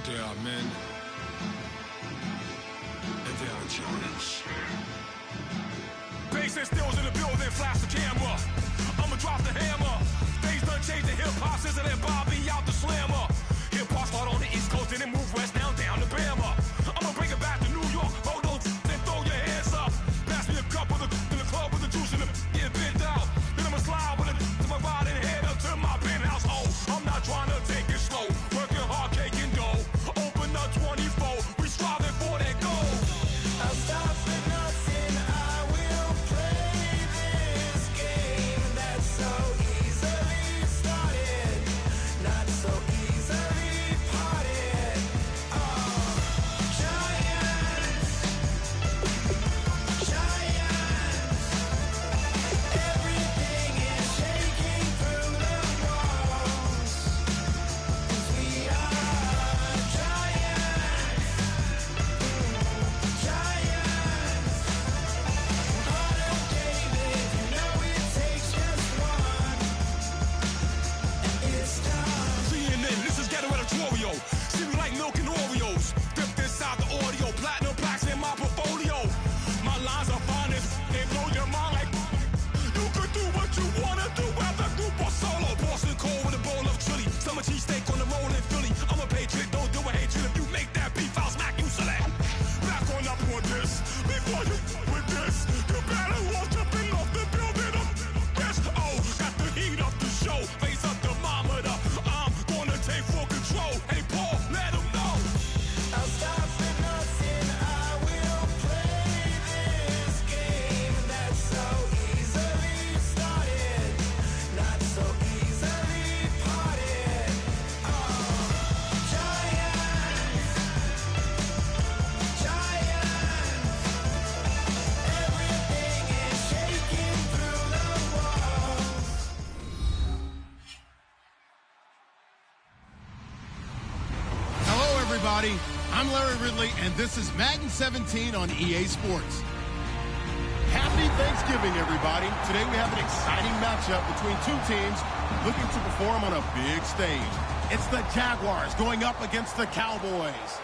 There are men, and there are giants. Bass and stills in the building, flash the camera. I'ma drop the hammer. Things done changed the hip-hop, Sizzle and Bobby out the slammer. Hip-hop start on the East Coast and then move west, now down to Bama. I'ma bring it back to New York, hold on, then throw your hands up. Pass me a cup of the in the club with the juice in the get bent out. Then I'ma slide with it to my ride and head up to my penthouse. Oh, I'm not trying to take it slow, working hard, cake and dough. Open up 24, we striving for that goal. I'll stop for nothing, I will play this game that's so easily started, not so easily parted. Giants, everything is shaking through the walls, 'cause we are giants. Heart of David, you know it takes just one, and it's time. CNN, this is ghetto editorial. See me like milk and Oreos. Dipped inside the audio, platinum plaques in my portfolio. My lines are finest, they blow your mind like you could do what you wanna do, whether group or solo. Boston cold with a bowl of chili, summer cheesesteak on the roll in Philly. I'm a patriot, don't do a hatred. If you make that beef, I'll smack you silly. Back on up on this, before you with this, you better walk jumping off the building of this. Oh, got the heat up the show, face up thermometer. I'm gonna take full control. Hey Paul, let him know. I'll stop for nothing, I will play this game that's so easily started, not so easily parted. Giants, everything is shaking through the walls. Hello, everybody. I'm Larry Ridley, and this is Madden 17 on EA Sports. Happy Thanksgiving, everybody. Today we have an exciting matchup between two teams looking to perform on a big stage. It's the Jaguars going up against the Cowboys.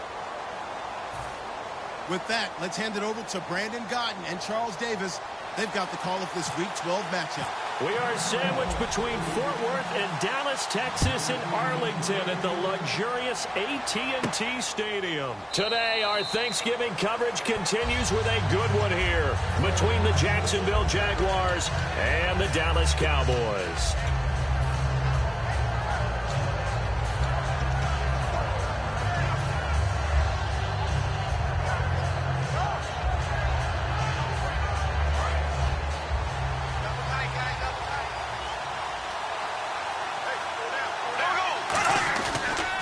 With that, let's hand it over to Brandon Godden and Charles Davis. They've got the call of this Week 12 matchup. We are sandwiched between Fort Worth and Dallas, Texas, and Arlington at the luxurious AT&T Stadium. Today, our Thanksgiving coverage continues with a good one here between the Jacksonville Jaguars and the Dallas Cowboys.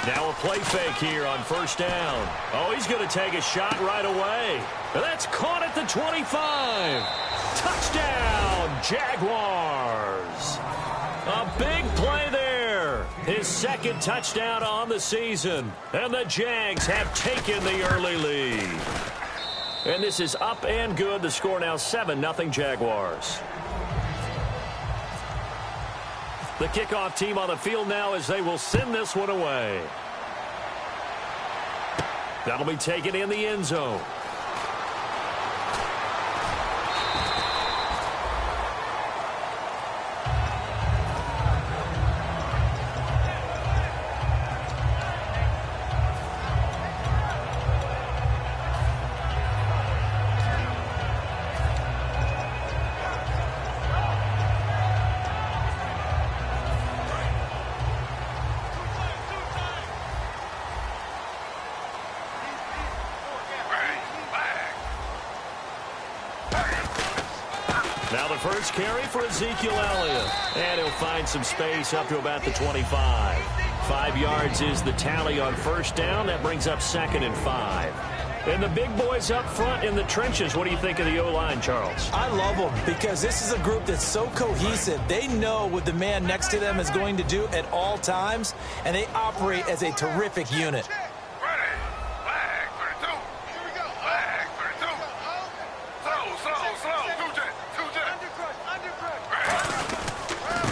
Now a play fake here on first down. Oh, he's going to take a shot right away. That's caught at the 25. Touchdown, Jaguars. A big play there. His second touchdown on the season. And the Jags have taken the early lead. And this is up and good. The score now 7-0 Jaguars. The kickoff team on the field now as they will send this one away. That'll be taken in the end zone. Now the first carry for Ezekiel Elliott. And he'll find some space up to about the 25. 5 yards is the tally on first down. That brings up 2nd and 5. And the big boys up front in the trenches, what do you think of the O-line, Charles? I love them because this is a group that's so cohesive. They know what the man next to them is going to do at all times, and they operate as a terrific unit.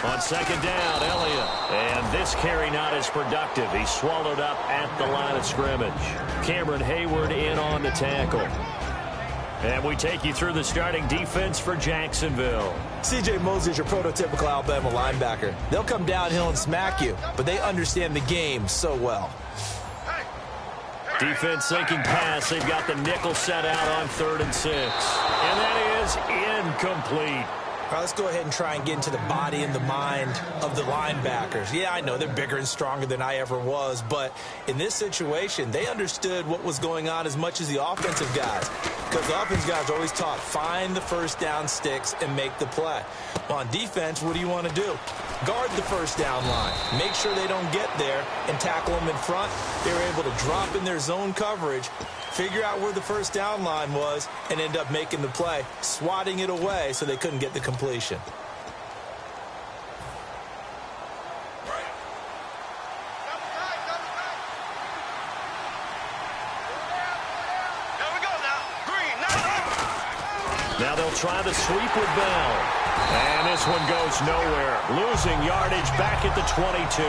On second down, Elliott. And this carry not as productive. He's swallowed up at the line of scrimmage. Cameron Hayward in on the tackle. And we take you through the starting defense for Jacksonville. C.J. Mosley's your prototypical Alabama linebacker. They'll come downhill and smack you, but they understand the game so well. Defense sinking pass. They've got the nickel set out on 3rd and 6. And that is incomplete. All right, let's go ahead and try and get into the body and the mind of the linebackers. Yeah, I know they're bigger and stronger than I ever was, but in this situation, they understood what was going on as much as the offensive guys, because the offensive guys are always taught, find the first down sticks and make the play. Well, on defense, what do you want to do? Guard the first down line. Make sure they don't get there and tackle them in front. They were able to drop in their zone coverage, figure out where the first down line was, and end up making the play, swatting it away so they couldn't get the completion. Now they'll try the sweep with Bell. And this one goes nowhere. Losing yardage back at the 22.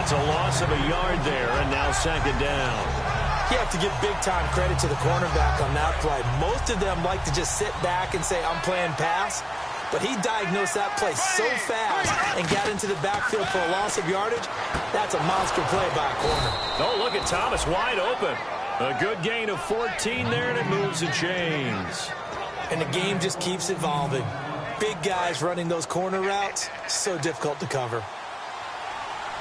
It's a loss of a yard there, and now second down. You have to give big-time credit to the cornerback on that play. Most of them like to just sit back and say, I'm playing pass. But he diagnosed that play so fast and got into the backfield for a loss of yardage. That's a monster play by a corner. Oh, look at Thomas wide open. A good gain of 14 there, and it moves the chains. And the game just keeps evolving. Big guys running those corner routes, so difficult to cover.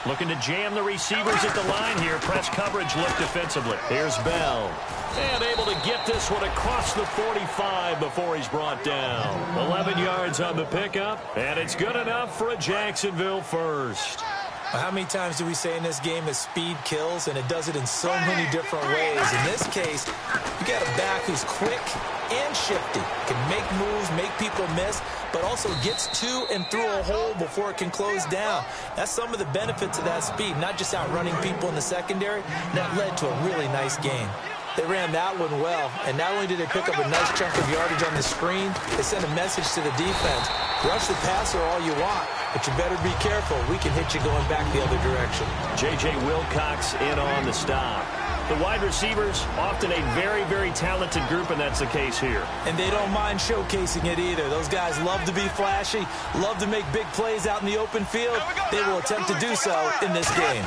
Looking to jam the receivers at the line here. Press coverage look defensively. Here's Bell. And able to get this one across the 45 before he's brought down. 11 yards on the pickup, and it's good enough for a Jacksonville first. How many times do we say in this game that speed kills, and it does it in so many different ways? In this case, you got a back who's quick and shifty, can make moves, make people miss, but also gets to and through a hole before it can close down. That's some of the benefits of that speed, not just outrunning people in the secondary. That led to a really nice game. They ran that one well, and not only did they pick up a nice chunk of yardage on the screen, they sent a message to the defense. Rush the passer all you want, but you better be careful. We can hit you going back the other direction. J.J. Wilcox in on the stop. The wide receivers, often a very, very talented group, and that's the case here. And they don't mind showcasing it either. Those guys love to be flashy, love to make big plays out in the open field. They will attempt to do so in this game.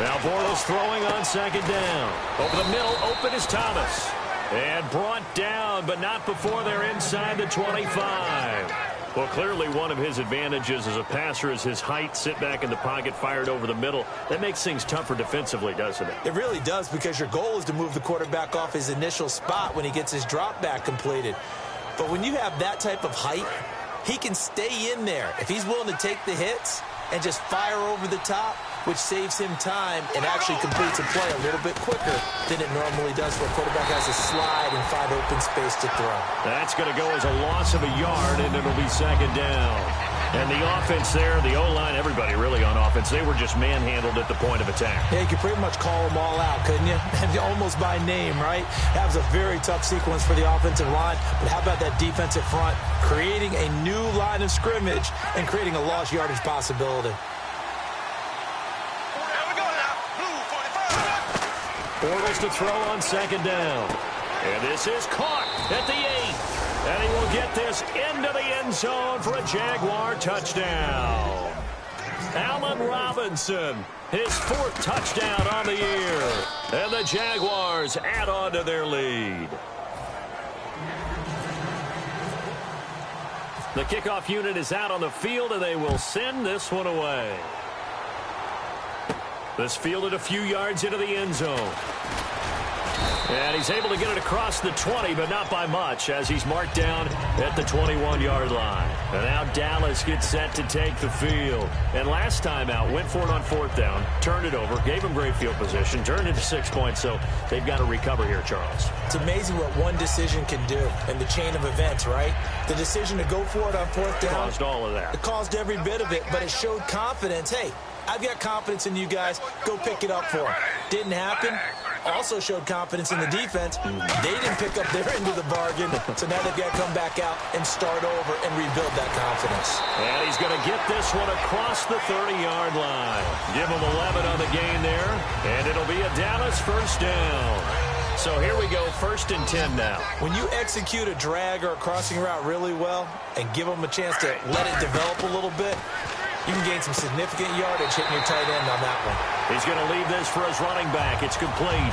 Now Bortles throwing on second down. Over the middle, open is Thomas. And brought down, but not before they're inside the 25. Well, clearly one of his advantages as a passer is his height. Sit back in the pocket, fired over the middle. That makes things tougher defensively, doesn't it? It really does, because your goal is to move the quarterback off his initial spot when he gets his drop back completed. But when you have that type of height, he can stay in there. If he's willing to take the hits and just fire over the top, which saves him time and actually completes a play a little bit quicker than it normally does where a quarterback has to slide and find open space to throw. That's going to go as a loss of a yard, and it'll be second down. And the offense there, the O-line, everybody really on offense, they were just manhandled at the point of attack. Yeah, you could pretty much call them all out, couldn't you? Almost by name, right? That was a very tough sequence for the offensive line. But how about that defensive front creating a new line of scrimmage and creating a lost yardage possibility? Bortles to throw on second down. And this is caught at the 8. And he will get this into the end zone for a Jaguar touchdown. Allen Robinson, his 4th touchdown on the year. And the Jaguars add on to their lead. The kickoff unit is out on the field, and they will send this one away. This fielded a few yards into the end zone. And he's able to get it across the 20, but not by much, as he's marked down at the 21-yard line. And now Dallas gets set to take the field. And last time out, went for it on 4th down, turned it over, gave him great field position, turned it to 6 points, so they've got to recover here, Charles. It's amazing what one decision can do in the chain of events, right? The decision to go for it on 4th down. Caused all of that. It caused every bit of it, but it showed confidence. Hey, I've got confidence in you guys. Go pick it up for them. Didn't happen. Also showed confidence in the defense. They didn't pick up their end of the bargain, so now they've got to come back out and start over and rebuild that confidence. And he's going to get this one across the 30-yard line. Give him 11 on the gain there, and it'll be a Dallas first down. So here we go, 1st and 10 now. When you execute a drag or a crossing route really well and give them a chance to let it develop a little bit, you can gain some significant yardage hitting your tight end on that one. He's going to leave this for his running back. It's complete.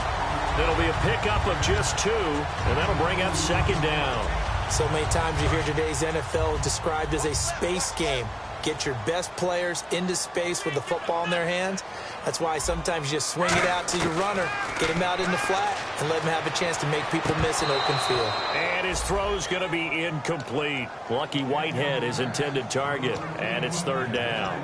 It'll be a pickup of just 2, and that'll bring up 2nd down. So many times you hear today's NFL described as a space game. Get your best players into space with the football in their hands. That's why sometimes you just swing it out to your runner, get him out in the flat, and let him have a chance to make people miss an open field. And his throw's going to be incomplete. Lucky Whitehead, his intended target, and it's 3rd down.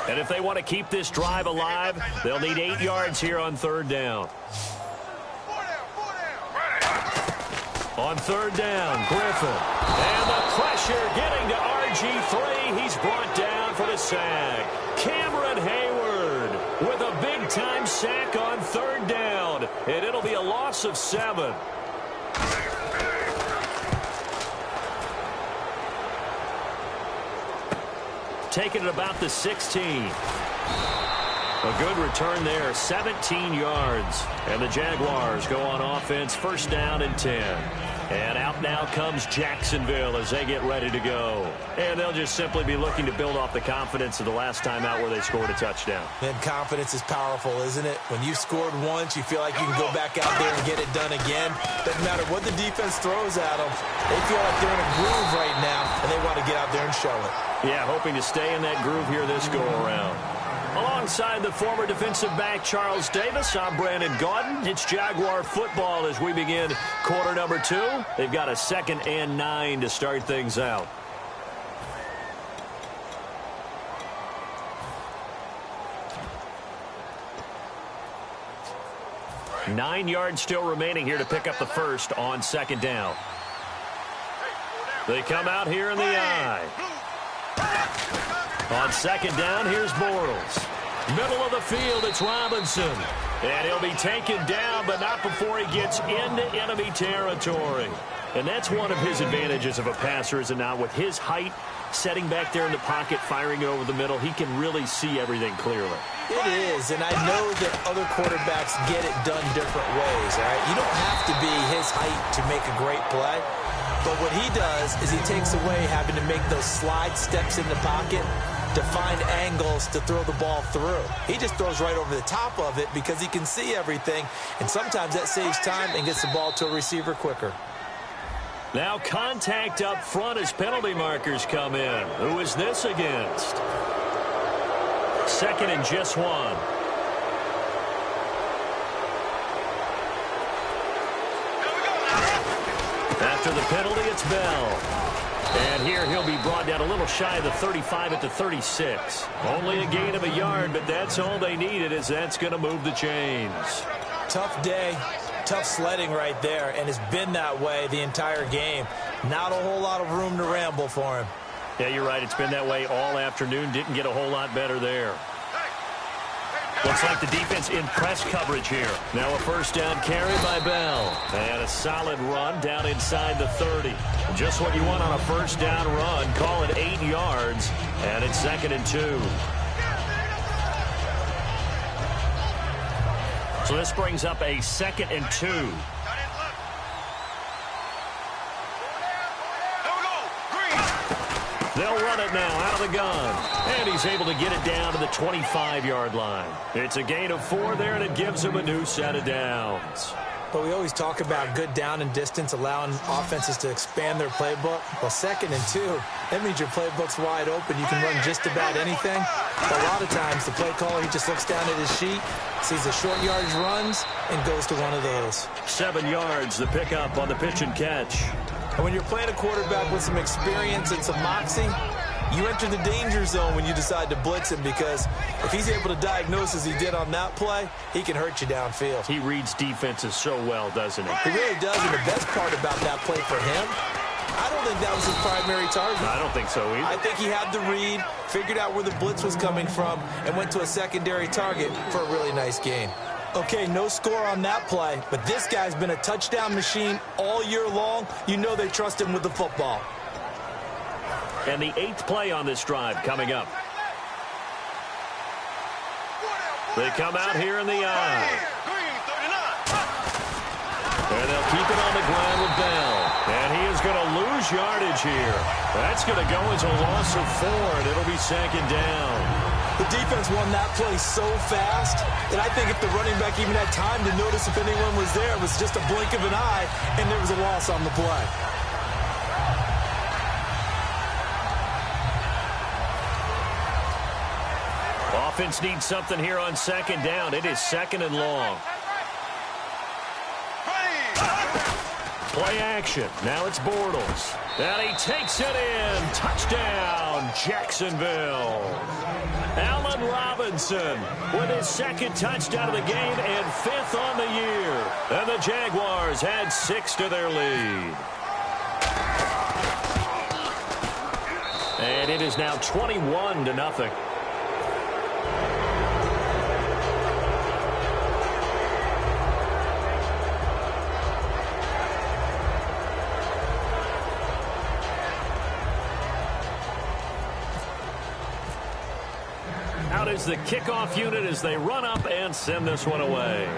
And if they want to keep this drive alive, they'll need 8 yards here on 3rd down. On 3rd down, Griffin. And the pressure getting to RG3. He's brought down for the sack. Cameron Hayward with a big-time sack on 3rd down. And it'll be a loss of 7. Taking it about the 16. A good return there, 17 yards. And the Jaguars go on offense, 1st down and 10. And out now comes Jacksonville as they get ready to go. And they'll just simply be looking to build off the confidence of the last time out where they scored a touchdown. And confidence is powerful, isn't it? When you've scored once, you feel like you can go back out there and get it done again. Doesn't matter what the defense throws at them. They feel like they're in a groove right now, and they want to get out there and show it. Yeah, hoping to stay in that groove here this go-around. Alongside the former defensive back Charles Davis, I'm Brandon Gaudin. It's Jaguar football as we begin quarter number 2. They've got a 2nd and 9 to start things out. Nine yards still remaining here to pick up the first on 2nd down. They come out here in the eye. On 2nd down, here's Bortles. Middle of the field, it's Robinson. And he'll be taken down, but not before he gets into enemy territory. And that's one of his advantages of a passer, is it not? With his height, setting back there in the pocket, firing it over the middle, he can really see everything clearly. It is, and I know that other quarterbacks get it done different ways, all right? You don't have to be his height to make a great play. But what he does is he takes away having to make those slide steps in the pocket to find angles to throw the ball through. He just throws right over the top of it because he can see everything, and sometimes that saves time and gets the ball to a receiver quicker. Now contact up front as penalty markers come in. Who is this against? 2nd and just 1. After the penalty, it's Bell. And here he'll be brought down a little shy of the 35 at the 36. Only a gain of a yard, but that's all they needed, as that's going to move the chains. Tough day, tough sledding right there, and it's been that way the entire game. Not a whole lot of room to ramble for him. Yeah, you're right. It's been that way all afternoon. Didn't get a whole lot better there. Looks like the defense in press coverage here. Now a 1st down carry by Bell. And a solid run down inside the 30. Just what you want on a 1st down run. Call it 8 yards. And it's 2nd and 2. So this brings up a 2nd and 2. They'll run it now out of the gun. And he's able to get it down to the 25-yard line. It's a gain of 4 there, and it gives him a new set of downs. But we always talk about good down and distance, allowing offenses to expand their playbook. Well, 2nd and 2, that means your playbook's wide open. You can run just about anything. But a lot of times, the play caller, he just looks down at his sheet, sees the short yardage runs, and goes to one of those. 7 yards, the pickup on the pitch and catch. And when you're playing a quarterback with some experience and some moxie, you enter the danger zone when you decide to blitz him, because if he's able to diagnose as he did on that play, he can hurt you downfield. He reads defenses so well, doesn't he? He really does, and the best part about that play for him, I don't think that was his primary target. I don't think so either. I think he had the read, figured out where the blitz was coming from, and went to a secondary target for a really nice gain. Okay, no score on that play, but this guy's been a touchdown machine all year long. You know they trust him with the football. And the 8th play on this drive coming up. They come out here in the eye. And they'll keep it on the ground with Bell. And he is going to lose yardage here. That's going to go as a loss of 4, and it'll be 2nd down. The defense won that play so fast that I think if the running back even had time to notice if anyone was there, it was just a blink of an eye, and there was a loss on the play. Offense needs something here on 2nd down. It is 2nd and long. Play action. Now it's Bortles. And he takes it in. Touchdown, Jacksonville. Allen Robinson with his 2nd touchdown of the game and 5th on the year. And the Jaguars add 6 to their lead. And it is now 21-0. Out is the kickoff unit as they run up and send this one away.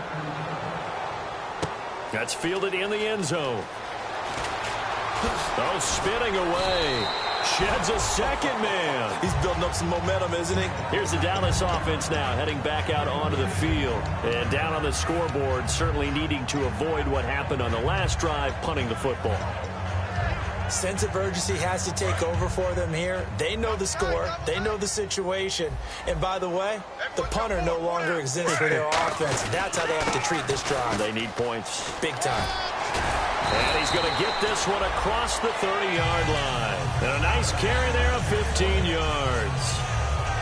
That's fielded in the end zone. Oh, spinning away. Sheds a 2nd man. He's building up some momentum, isn't he? Here's the Dallas offense now heading back out onto the field. And down on the scoreboard, certainly needing to avoid what happened on the last drive, punting the football. Sense of urgency has to take over for them here. They know the score. They know the situation. And by the way, the punter no longer exists for their offense. That's how they have to treat this drive. They need points. Big time. And he's going to get this one across the 30-yard line. And a nice carry there of 15 yards.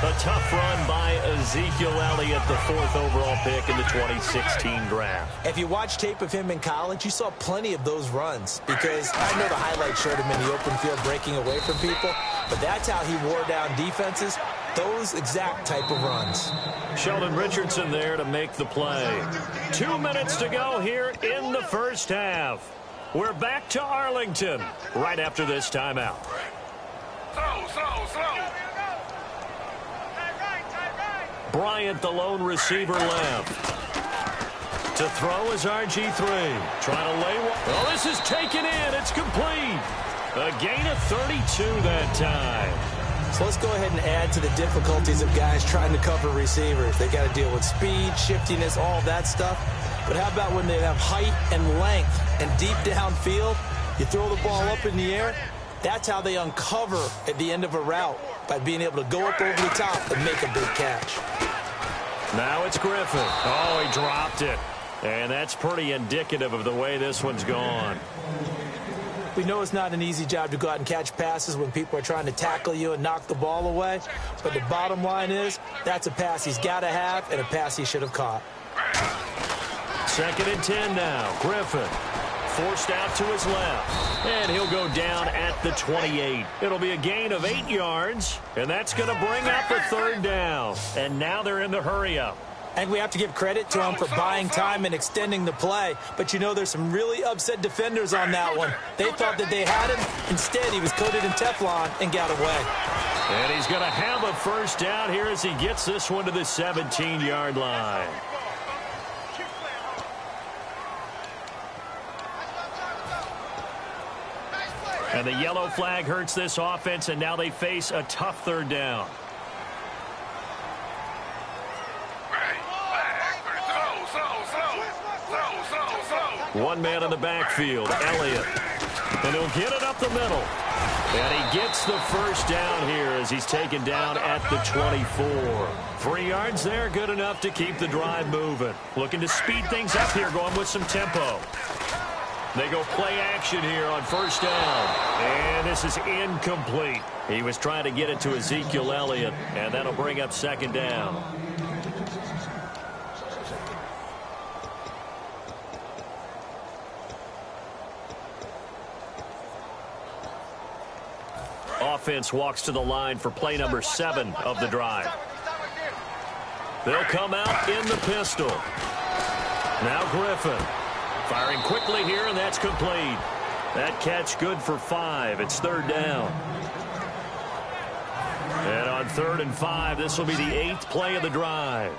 A tough run by Ezekiel Elliott, the 4th overall pick in the 2016 draft. If you watch tape of him in college, you saw plenty of those runs, because I know the highlights showed him in the open field breaking away from people, but that's how he wore down defenses, those exact type of runs. Sheldon Richardson there to make the play. 2 minutes to go here in the first half. We're back to Arlington right after this timeout. Slow. Bryant, the lone receiver, left. To throw is RG3. Trying to lay one. Oh, this is taken in. It's complete. A gain of 32 that time. So let's go ahead and add to the difficulties of guys trying to cover receivers. They got to deal with speed, shiftiness, all that stuff. But how about when they have height and length and deep downfield? You throw the ball up in the air. That's how they uncover at the end of a route, by being able to go up over the top and make a big catch. Now it's Griffin. Oh, he dropped it. And that's pretty indicative of the way this one's gone. We know it's not an easy job to go out and catch passes when people are trying to tackle you and knock the ball away. But the bottom line is, that's a pass he's got to have and a pass he should have caught. 2nd and 10 now. Griffin forced out to his left. And he'll go down at the 28. It'll be a gain of 8 yards. And that's going to bring up a 3rd down. And now they're in the hurry-up. And we have to give credit to him for buying time and extending the play. But you know, there's some really upset defenders on that one. They thought that they had him. Instead, he was coated in Teflon and got away. And he's going to have a 1st down here as he gets this one to the 17-yard line. And the yellow flag hurts this offense, and now they face a tough 3rd down. One man in the backfield, Elliott. And he'll get it up the middle. And he gets the first down here as he's taken down at the 24. 3 yards there, good enough to keep the drive moving. Looking to speed things up here, going with some tempo. They go play action here on first down. And this is incomplete. He was trying to get it to Ezekiel Elliott, and that'll bring up second down. Offense walks to the line for play number 7 of the drive. They'll come out in the pistol. Now Griffin. Firing quickly here, and that's complete. That catch good for 5. It's third down. And on 3rd and 5, this will be the 8th play of the drive.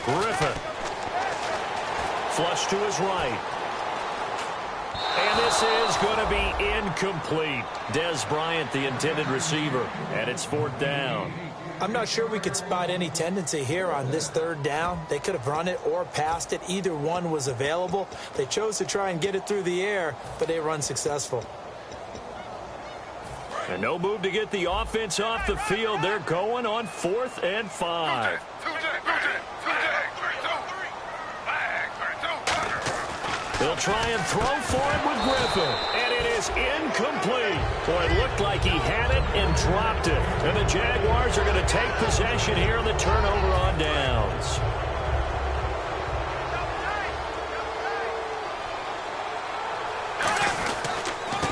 Griffin. Flush to his right. And this is going to be incomplete. Des Bryant, the intended receiver, and it's 4th down. I'm not sure we could spot any tendency here on this 3rd down. They could have run it or passed it. Either one was available. They chose to try and get it through the air, but they were unsuccessful. And no move to get the offense off the field. They're going on 4th and 5. They'll try and throw for it with Griffin. And it is incomplete. Boy, it looked like he had it and dropped it. And the Jaguars are going to take possession here on the turnover on downs.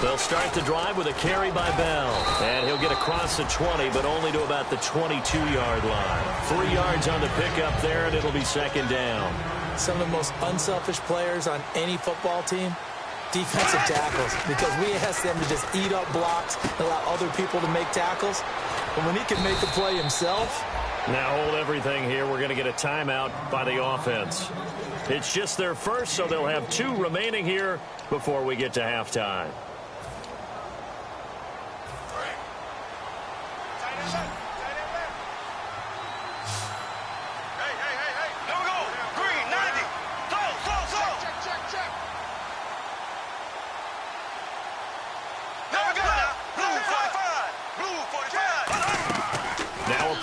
They'll start the drive with a carry by Bell. And he'll get across the 20, but only to about the 22-yard line. 3 yards on the pickup there, and it'll be second down. Some of the most unselfish players on any football team, defensive tackles, because we ask them to just eat up blocks and allow other people to make tackles. But when he can make the play himself. Now hold everything here. We're going to get a timeout by the offense. It's just their first, so they'll have 2 remaining here before we get to halftime.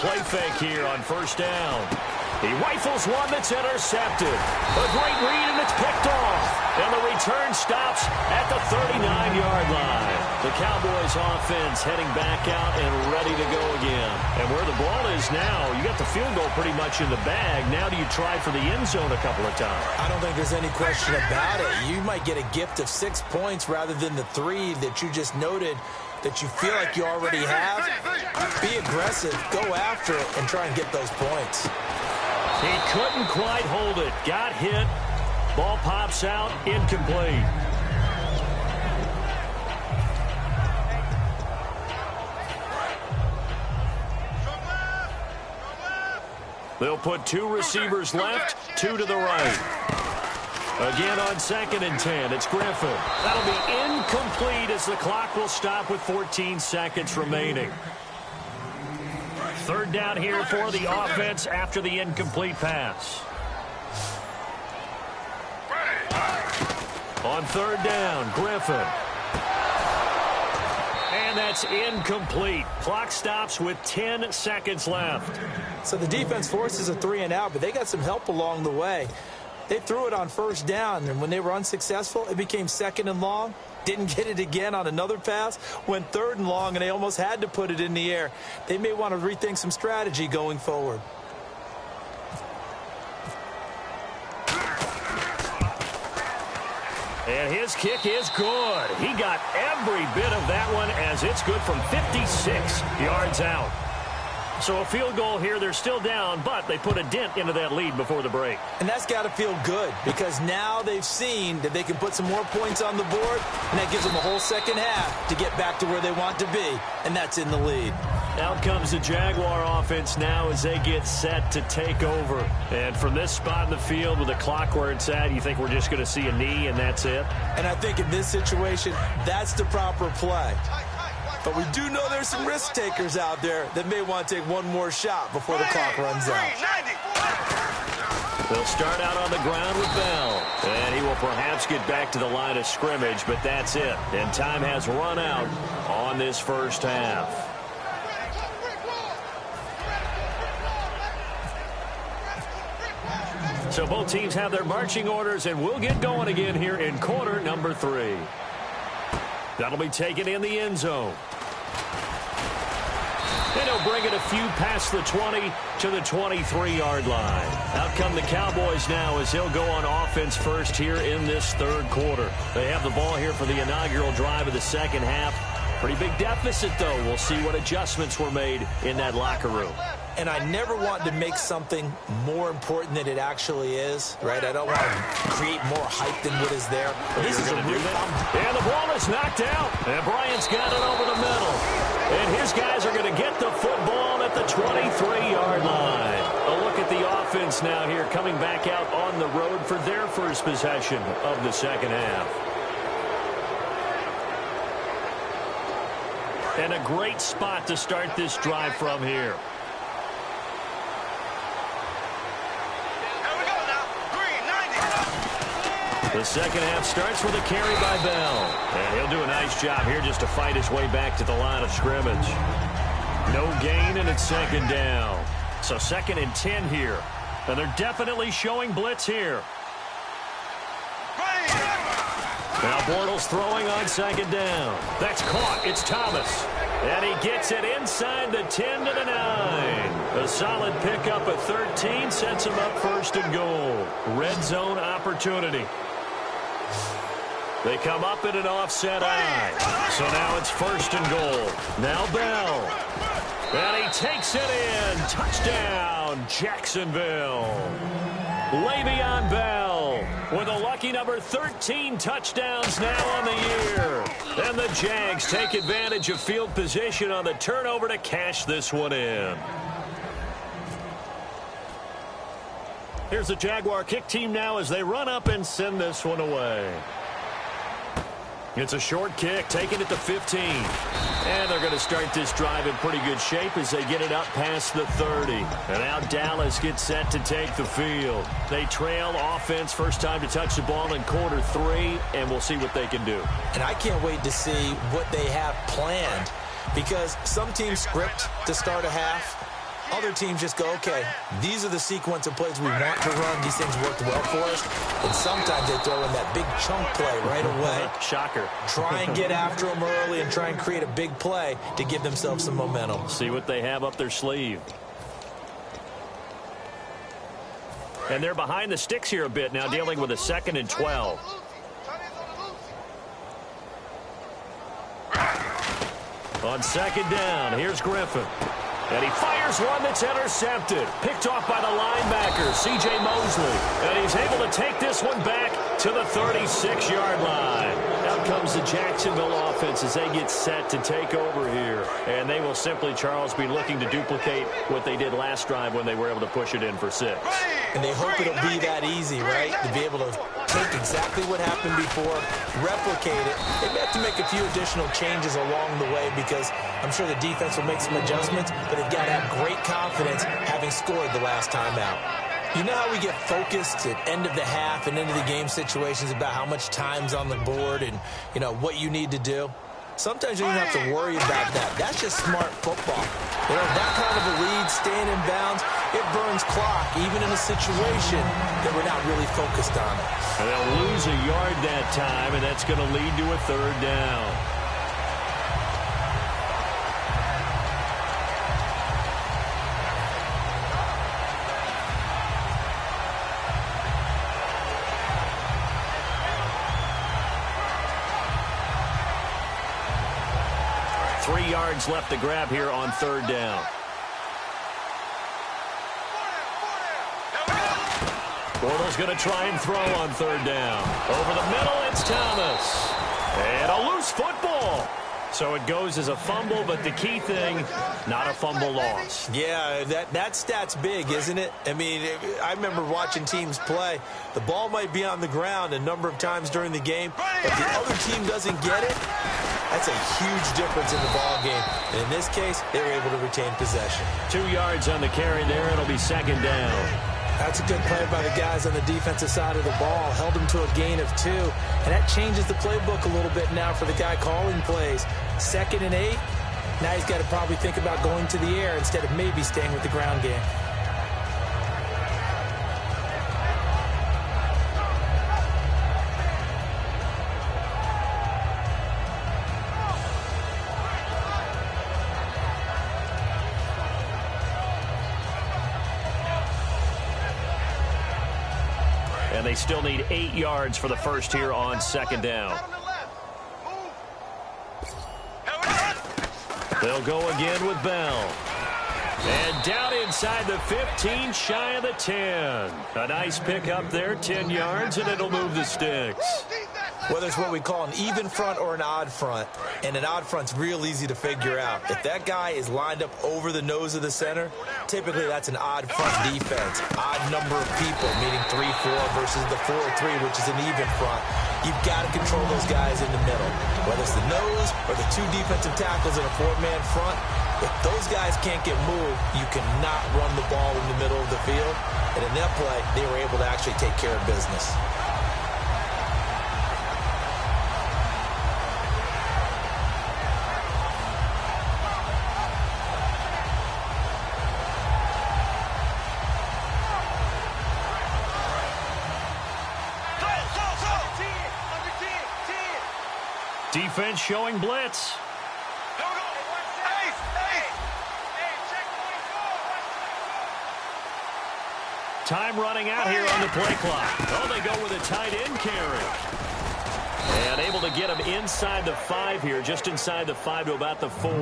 Play fake here on first down. He rifles one that's intercepted. A great read, and it's picked off. And the return stops at the 39-yard line. The Cowboys offense heading back out and ready to go again. And where the ball is now, you got the field goal pretty much in the bag. Now do you try for the end zone a couple of times? I don't think there's any question about it. You might get a gift of 6 points rather than the 3 that you just noted that you feel like you already have. Be aggressive, go after it, and try and get those points. He couldn't quite hold it. Got hit. Ball pops out. Incomplete. They'll put 2 receivers left, 2 to the right. Again on 2nd and 10, it's Griffin. That'll be incomplete as the clock will stop with 14 seconds remaining. 3rd down here for the offense after the incomplete pass. On 3rd down, Griffin. And that's incomplete. Clock stops with 10 seconds left. So the defense forces a 3 and out, but they got some help along the way. They threw it on 1st down, and when they were unsuccessful, it became 2nd and long. Didn't get it again on another pass. Went 3rd and long, and they almost had to put it in the air. They may want to rethink some strategy going forward. And his kick is good. He got every bit of that one as it's good from 56 yards out. So a field goal here, they're still down, but they put a dent into that lead before the break. And that's got to feel good because now they've seen that they can put some more points on the board, and that gives them a whole second half to get back to where they want to be, and that's in the lead. Out comes the Jaguar offense now as they get set to take over. And from this spot in the field with the clock where it's at, you think we're just going to see a knee and that's it? And I think in this situation, that's the proper play. But we do know there's some risk takers out there that may want to take one more shot before the clock runs out. They'll start out on the ground with Bell. And he will perhaps get back to the line of scrimmage, but that's it. And time has run out on this first half. So both teams have their marching orders, and we'll get going again here in quarter number 3. That'll be taken in the end zone. And he'll bring it a few past the 20 to the 23-yard line. Out come the Cowboys now as he'll go on offense first here in this third quarter. They have the ball here for the inaugural drive of the second half. Pretty big deficit, though. We'll see what adjustments were made in that locker room. And I never want to make something more important than it actually is, right? I don't want to create more hype than what is there. But this is a real and the ball is knocked out. And Bryant's got it over the middle. And his guys are going to get the football at the 23-yard line. A look at the offense now here, coming back out on the road for their first possession of the second half. And a great spot to start this drive from here. The second half starts with a carry by Bell. And he'll do a nice job here just to fight his way back to the line of scrimmage. No gain, and it's second down. So 2nd and 10 here. And they're definitely showing blitz here. Now Bortles throwing on second down. That's caught. It's Thomas. And he gets it inside the 10 to the 9. A solid pickup at 13 sets him up 1st and goal. Red zone opportunity. They come up in an offset eye. So now it's 1st and goal. Now Bell. And he takes it in. Touchdown, Jacksonville. Le'Veon Bell with a lucky number 13 touchdowns now on the year. And the Jags take advantage of field position on the turnover to cash this one in. Here's the Jaguar kick team now as they run up and send this one away. It's a short kick, taking it to 15. And they're going to start this drive in pretty good shape as they get it up past the 30. And now Dallas gets set to take the field. They trail offense, first time to touch the ball in quarter 3, and we'll see what they can do. And I can't wait to see what they have planned, because some teams script to start a half. Other teams just go, okay, these are the sequence of plays we want to run. These things worked well for us. And sometimes they throw in that big chunk play right away. Shocker. Try and get after them early and try and create a big play to give themselves some momentum. See what they have up their sleeve. And they're behind the sticks here a bit now, dealing with a 2nd and 12. On second down, here's Griffin. And he fires one that's intercepted. Picked off by the linebacker, C.J. Mosley. And he's able to take this one back to the 36-yard line. Out comes the Jacksonville offense as they get set to take over here. And they will simply, Charles, be looking to duplicate what they did last drive when they were able to push it in for 6. And they hope it'll be that easy, right? To be able to take exactly what happened before, replicate it. They have to make a few additional changes along the way because I'm sure the defense will make some adjustments, but they've got to have great confidence having scored the last time out. You know how we get focused at end of the half and into the game situations about how much time's on the board and, you know, what you need to do? Sometimes you don't have to worry about that. That's just smart football. You know, that kind of a lead, staying in bounds, it burns clock, even in a situation that we're not really focused on it. And they'll lose a yard that time, and that's going to lead to a 3rd down. Yards left to grab here on 3rd down. Bortles going to try and throw on 3rd down. Over the middle, it's Thomas. And a loose football. So it goes as a fumble, but the key thing, not a fumble loss. Yeah, that stat's big, isn't it? I mean, I remember watching teams play. The ball might be on the ground a number of times during the game, but the other team doesn't get it. That's a huge difference in the ball game. And in this case, they were able to retain possession. 2 yards on the carry there. It'll be second down. That's a good play by the guys on the defensive side of the ball. Held them to a gain of 2. And that changes the playbook a little bit now for the guy calling plays. 2nd and 8. Now he's got to probably think about going to the air instead of maybe staying with the ground game. And they still need 8 yards for the first here on second down. They'll go again with Bell. And down inside the 15, shy of the 10. A nice pick up there, 10 yards, and it'll move the sticks. Whether it's what we call an even front or an odd front, and an odd front's real easy to figure out. If that guy is lined up over the nose of the center, typically that's an odd front defense. Odd number of people, meaning 3-4 versus the 4-3, which is an even front. You've got to control those guys in the middle. Whether it's the nose or the 2 defensive tackles in a 4-man front, if those guys can't get moved, you cannot run the ball in the middle of the field. And in that play, they were able to actually take care of business. Defense showing blitz. Time running out here on the play clock. Oh, they go with a tight end carry. And able to get him inside the 5 here, just inside the 5 to about the 4.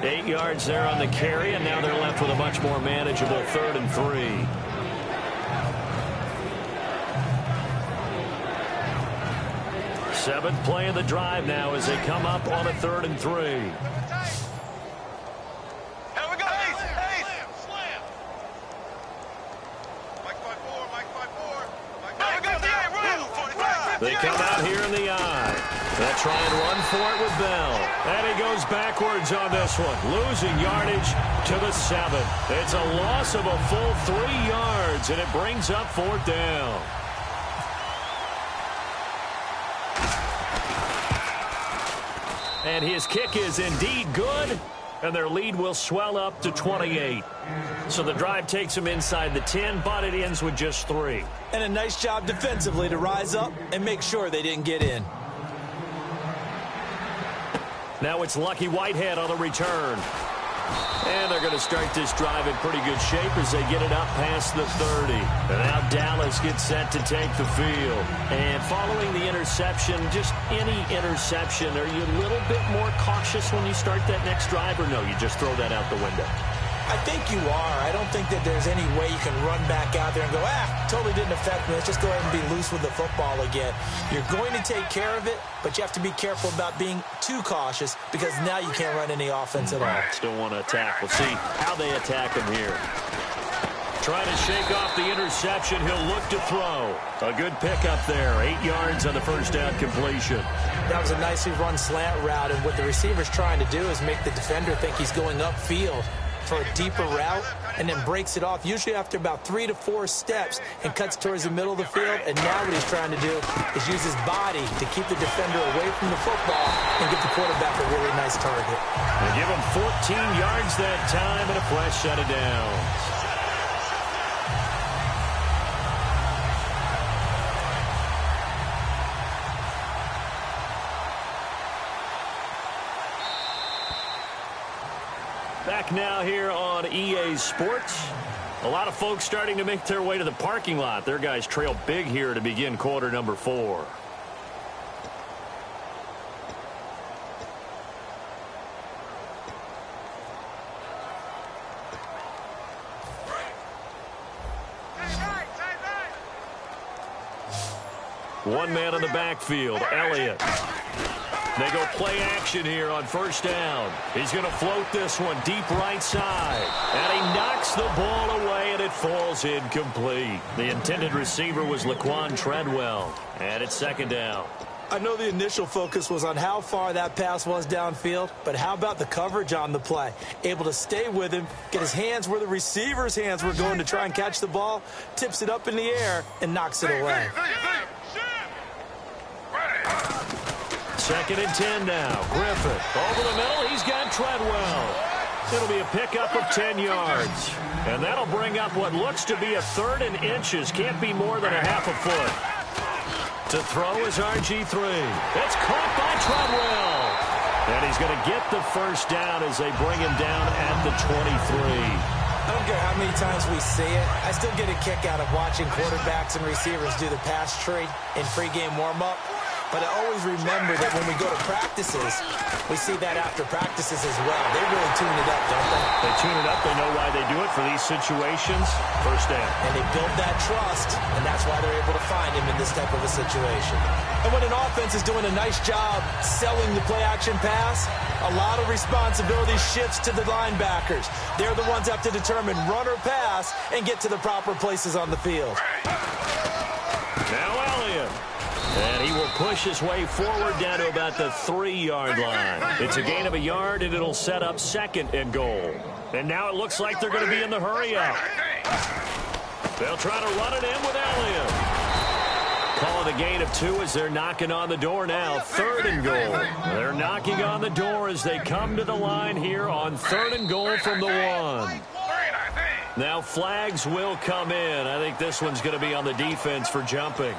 8 yards there on the carry, and now they're left with a much more manageable 3rd and 3. Seventh play of the drive now as they come up on a 3rd and 3. Here we go. Slam. Mike 5-4, Mike 5-4. They come out here in the eye. They'll try and run for it with Bell. And he goes backwards on this one, losing yardage to the 7. It's a loss of a full 3 yards, and it brings up 4th down. And his kick is indeed good, and their lead will swell up to 28. So the drive takes them inside the 10, but it ends with just 3. And a nice job defensively to rise up and make sure they didn't get in. Now it's Lucky Whitehead on the return. And they're going to start this drive in pretty good shape as they get it up past the 30. And now Dallas gets set to take the field. And following the interception, just any interception, are you a little bit more cautious when you start that next drive, or no, you just throw that out the window? I think you are. I don't think that there's any way you can run back out there and go, totally didn't affect me. Let's just go ahead and be loose with the football again. You're going to take care of it, but you have to be careful about being too cautious because now you can't run any offense at all. Still want to attack. We'll see how they attack him here. Trying to shake off the interception. He'll look to throw. A good pickup there. 8 yards on the first down completion. That was a nicely run slant route, and what the receiver's trying to do is make the defender think he's going upfield for a deeper route, and then breaks it off, usually after about 3 to 4 steps, and cuts towards the middle of the field. And now what he's trying to do is use his body to keep the defender away from the football and give the quarterback a really nice target. They give him 14 yards that time and a fresh set of downs. Back now here on EA Sports. A lot of folks starting to make their way to the parking lot. Their guys trail big here to begin quarter number 4. One man in the backfield, Elliott. They go play action here on first down. He's going to float this one deep right side. And he knocks the ball away, and it falls incomplete. The intended receiver was Laquan Treadwell. And it's second down. I know the initial focus was on how far that pass was downfield, but how about the coverage on the play? Able to stay with him, get his hands where the receiver's hands were going to try and catch the ball, tips it up in the air, and knocks it away. 2nd and 10 now. Griffin over the middle. He's got Treadwell. It'll be a pickup of 10 yards. And that'll bring up what looks to be a 3rd and inches. Can't be more than a half a foot. To throw is RG3. It's caught by Treadwell. And he's going to get the first down as they bring him down at the 23. I don't care how many times we see it. I still get a kick out of watching quarterbacks and receivers do the pass tree in pregame warm-up. But I always remember that when we go to practices, we see that after practices as well. They really tune it up, don't they? They tune it up. They know why they do it for these situations. First down. And they build that trust, and that's why they're able to find him in this type of a situation. And when an offense is doing a nice job selling the play-action pass, a lot of responsibility shifts to the linebackers. They're the ones that have to determine run or pass and get to the proper places on the field. Now Elliott. And he will push his way forward down to about the 3-yard line. It's a gain of a yard, and it'll set up 2nd and goal. And now it looks like they're going to be in the hurry-up. They'll try to run it in with Elliott. Call it a gain of 2 as they're knocking on the door now. 3rd and goal. They're knocking on the door as they come to the line here on 3rd and goal from the 1. Now flags will come in. I think this one's going to be on the defense for jumping.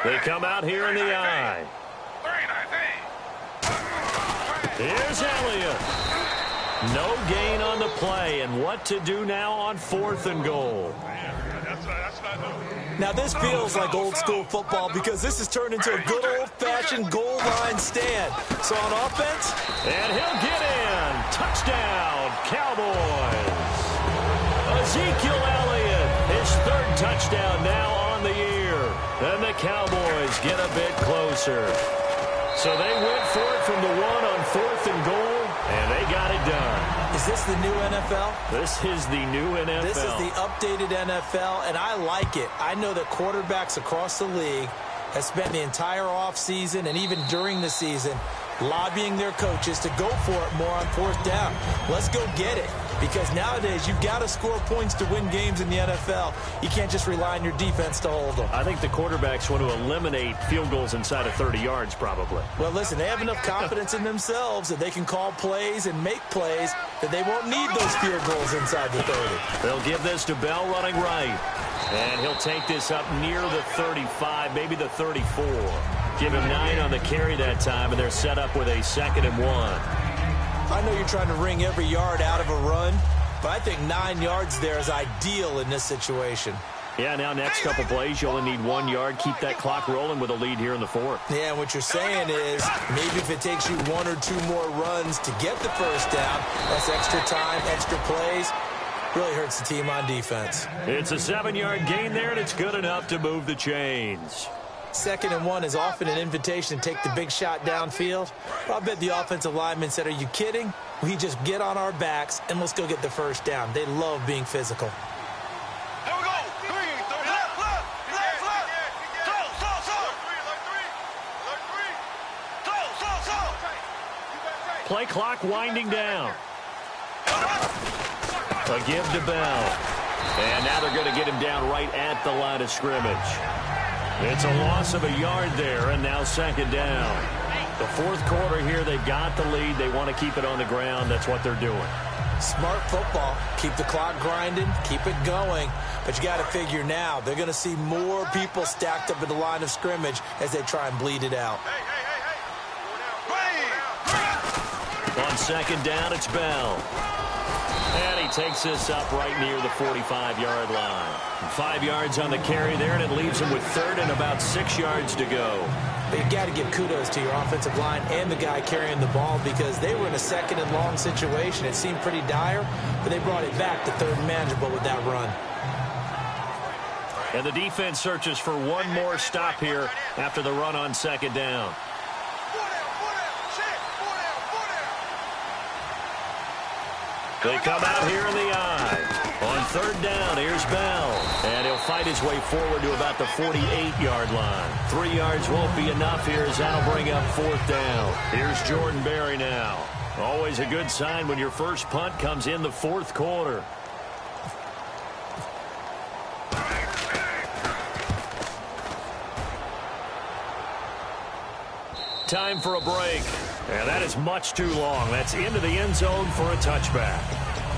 They come out here in the eye. Here's Elliott. No gain on the play, and what to do now on 4th and goal. Now this feels like old school football because this has turned into a good old-fashioned goal line stand. So on offense, and he'll get in. Touchdown, Cowboys. Ezekiel Elliott, his 3rd touchdown now on the year. And the Cowboys get a bit closer. So they went for it from the 1 on 4th and goal, and they got it done. Is this the new NFL? This is the new NFL. This is the updated NFL, and I like it. I know that quarterbacks across the league have spent the entire offseason and even during the season lobbying their coaches to go for it more on 4th down. Let's go get it. Because nowadays, you've got to score points to win games in the NFL. You can't just rely on your defense to hold them. I think the quarterbacks want to eliminate field goals inside of 30 yards, probably. Well, listen, they have enough confidence in themselves that they can call plays and make plays that they won't need those field goals inside the 30. They'll give this to Bell running right. And he'll take this up near the 35, maybe the 34. Give him 9 on the carry that time, and they're set up with a 2nd and 1. I know you're trying to wring every yard out of a run, but I think 9 yards there is ideal in this situation. Yeah, now next couple plays, you only need 1 yard. Keep that clock rolling with a lead here in the 4th. Yeah, and what you're saying is maybe if it takes you 1 or 2 more runs to get the first down, that's extra time, extra plays. Really hurts the team on defense. It's a 7-yard gain there, and it's good enough to move the chains. 2nd and 1 is often an invitation to take the big shot downfield. I'll bet the offensive lineman said, are you kidding? We just get on our backs and let's go get the first down. They love being physical. There we go. 3, Play clock winding down. A give to Bell. And now they're going to get him down right at the line of scrimmage. It's a loss of a yard there, and now 2nd down. The 4th quarter here, they've got the lead. They want to keep it on the ground. That's what they're doing. Smart football. Keep the clock grinding. Keep it going. But you got to figure now, they're going to see more people stacked up at the line of scrimmage as they try and bleed it out. On 2nd down, it's Bell. And he takes this up right near the 45-yard line. 5 yards on the carry there, and it leaves him with 3rd and about 6 yards to go. But you got to give kudos to your offensive line and the guy carrying the ball because they were in a 2nd and long situation. It seemed pretty dire, but they brought it back to 3rd and manageable with that run. And the defense searches for one more stop here after the run on 2nd down. They come out here in the eye. On third down, here's Bell. And he'll fight his way forward to about the 48-yard line. 3 yards won't be enough here as that'll bring up fourth down. Here's Jordan Berry now. Always a good sign when your first punt comes in the fourth quarter. Time for a break. And that is much too long. That's into the end zone for a touchback.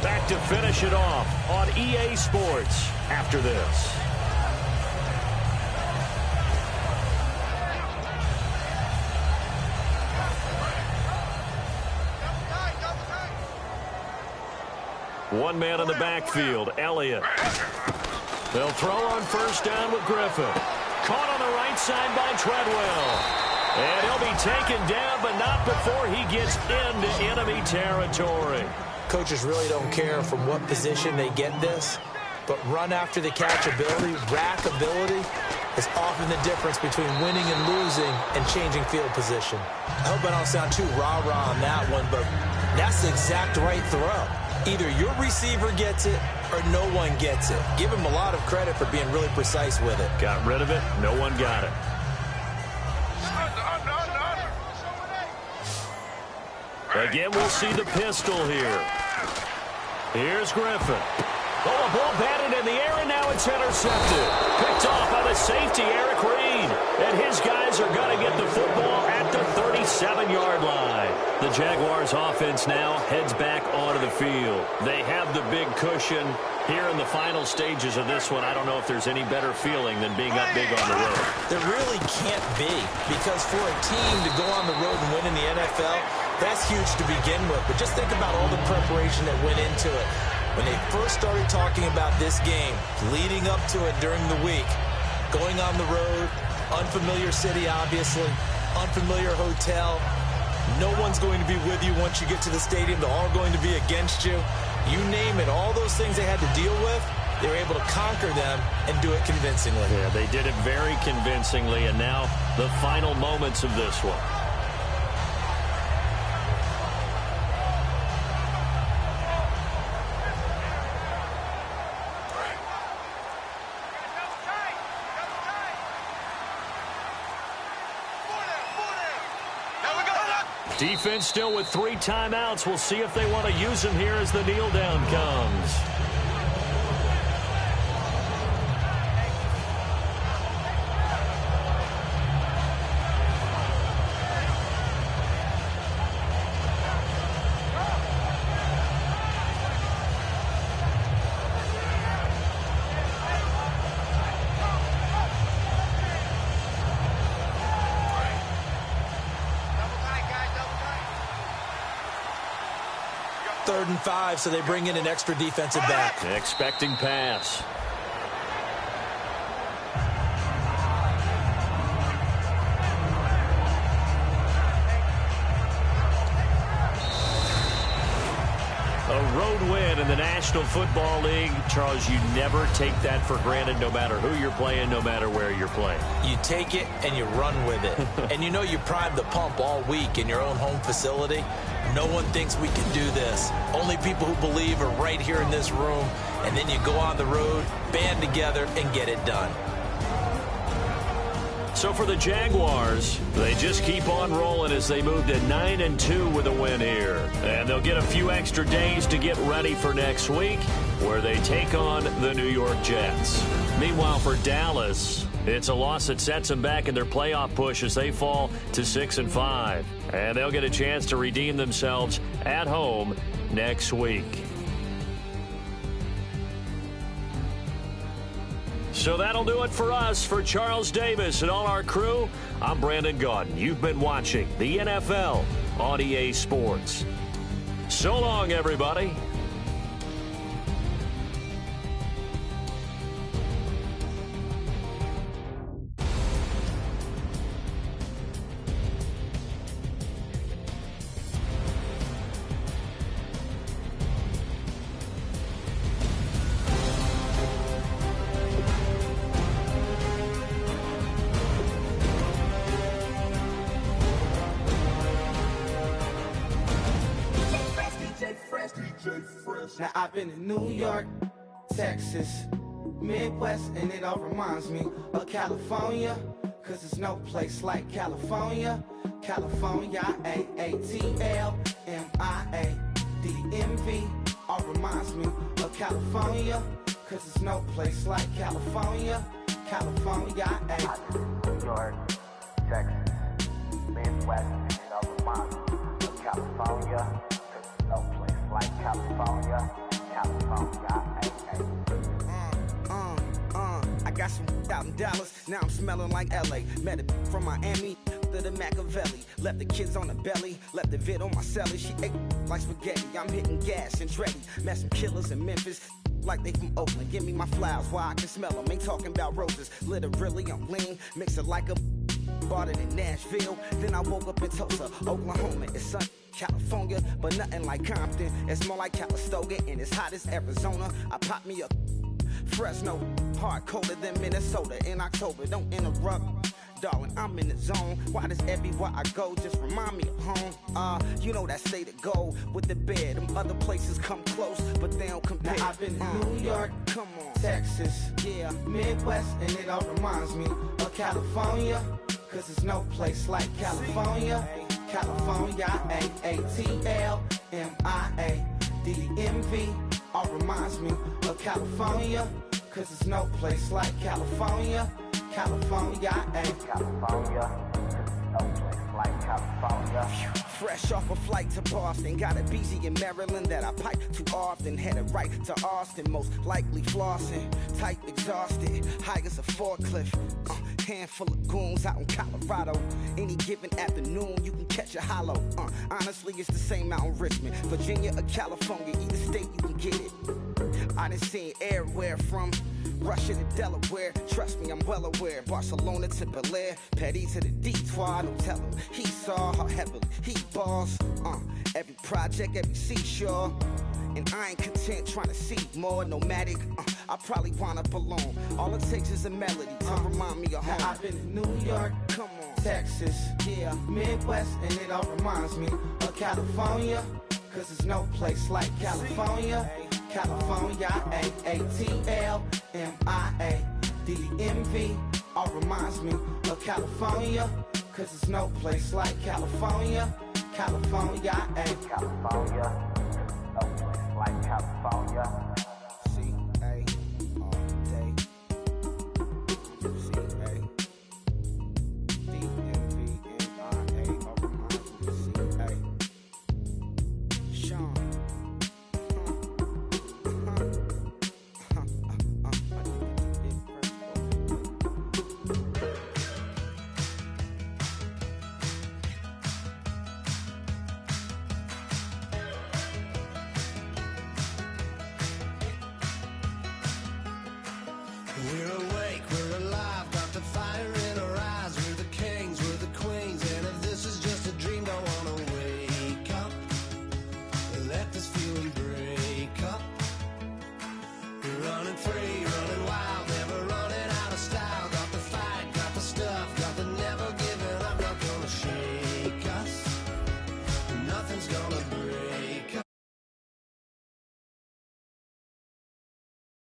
Back to finish it off on EA Sports after this. One man in the backfield, Elliott. They'll throw on first down with Griffin. Caught on the right side by Treadwell. And he'll be taken down, but not before he gets into enemy territory. Coaches really don't care from what position they get this, but run after the catch ability, rack ability, is often the difference between winning and losing and changing field position. I hope I don't sound too rah-rah on that one, but that's the exact right throw. Either your receiver gets it or no one gets it. Give him a lot of credit for being really precise with it. Got rid of it. No one got it. Again, we'll see the pistol here. Here's Griffin. Oh, a ball batted in the air, and now it's intercepted. Picked off by the safety, Eric Reed. And his guys are going to get the football at the 37-yard line. The Jaguars' offense now heads back onto the field. They have the big cushion. Here in the final stages of this one, I don't know if there's any better feeling than being up big on the road. There really can't be, because for a team to go on the road and win in the NFL, that's huge to begin with. But just think about all the preparation that went into it. When they first started talking about this game, leading up to it during the week, going on the road, unfamiliar city, obviously, unfamiliar hotel. No one's going to be with you once you get to the stadium. They're all going to be against you. You name it, all those things they had to deal with, they were able to conquer them and do it convincingly. Yeah, they did it very convincingly, and now the final moments of this one. Defense still with 3 timeouts. We'll see if they want to use them here as the kneel down comes. Third and 5, so they bring in an extra defensive back. Expecting pass. A road win in the National Football League. Charles, you never take that for granted no matter who you're playing, no matter where you're playing. You take it and you run with it. And you know you primed the pump all week in your own home facility. No one thinks we can do this. Only people who believe are right here in this room. And then you go on the road, band together, and get it done. So for the Jaguars, they just keep on rolling as they move to 9-2 with a win here. And they'll get a few extra days to get ready for next week, where they take on the New York Jets. Meanwhile, for Dallas, it's a loss that sets them back in their playoff push as they fall to 6-5. And they'll get a chance to redeem themselves at home next week. So that'll do it for us. For Charles Davis and all our crew, I'm Brandon Gaudin. You've been watching the NFL on EA Sports. So long, everybody. DJ Now I've been in New York, Texas, Midwest, and it all reminds me of California, cause there's no place like California. California, AATLMIADMV, all reminds me of California, cause there's no place like California. California, New York, Texas, Midwest, and it all reminds me of California, cause there's no place like California. California, I got some out in Dallas, now I'm smelling like LA. Met a from Miami, to the Machiavelli. Left the kids on the belly, left the vid on my celly. She ate like spaghetti, I'm hitting gas and Dreddy. Met some killers in Memphis, like they from Oakland. Give me my flowers while I can smell them. Ain't talking about roses, literally I'm lean. Mix it like a bought it in Nashville. Then I woke up in Tulsa, Oklahoma. It's sun, California, but nothing like Compton. It's more like Calistoga, and it's hot as Arizona. I pop me a Fresno, hard colder than Minnesota in October. Don't interrupt, darling, I'm in the zone. Why does everywhere I go just remind me of home? You know that say to go with the bed. Them other places come close, but they don't compare. Now I've been in New York, come on, Texas, yeah, Midwest, and it all reminds me of California, cause there's no place like California. California, AATLMIADMV, all reminds me of California, cause there's no place like California. California, California, no place like California. Fresh off a flight to Boston, got a BZ in Maryland that I pipe too often. Headed right to Austin, most likely flossing. Tight, exhausted, high as a forklift. Handful of goons out in Colorado. Any given afternoon, you can catch a hollow. Honestly, it's the same out in Richmond, Virginia or California. Either state, you can get it. I done seen everywhere from Russia to Delaware. Trust me, I'm well aware. Barcelona to Bel Air, Petty to the Detroit. Don't tell him he saw how heavily he balls. Every project, every seashore. And I ain't content trying to see more nomadic. I probably wind up alone. All it takes is a melody to remind me of home. Now I've been in New York, come on, Texas, yeah, Midwest, and it all reminds me of California, cause there's no place like California. California, AATLMIADMV, all reminds me of California, cause there's no place like California. California, California.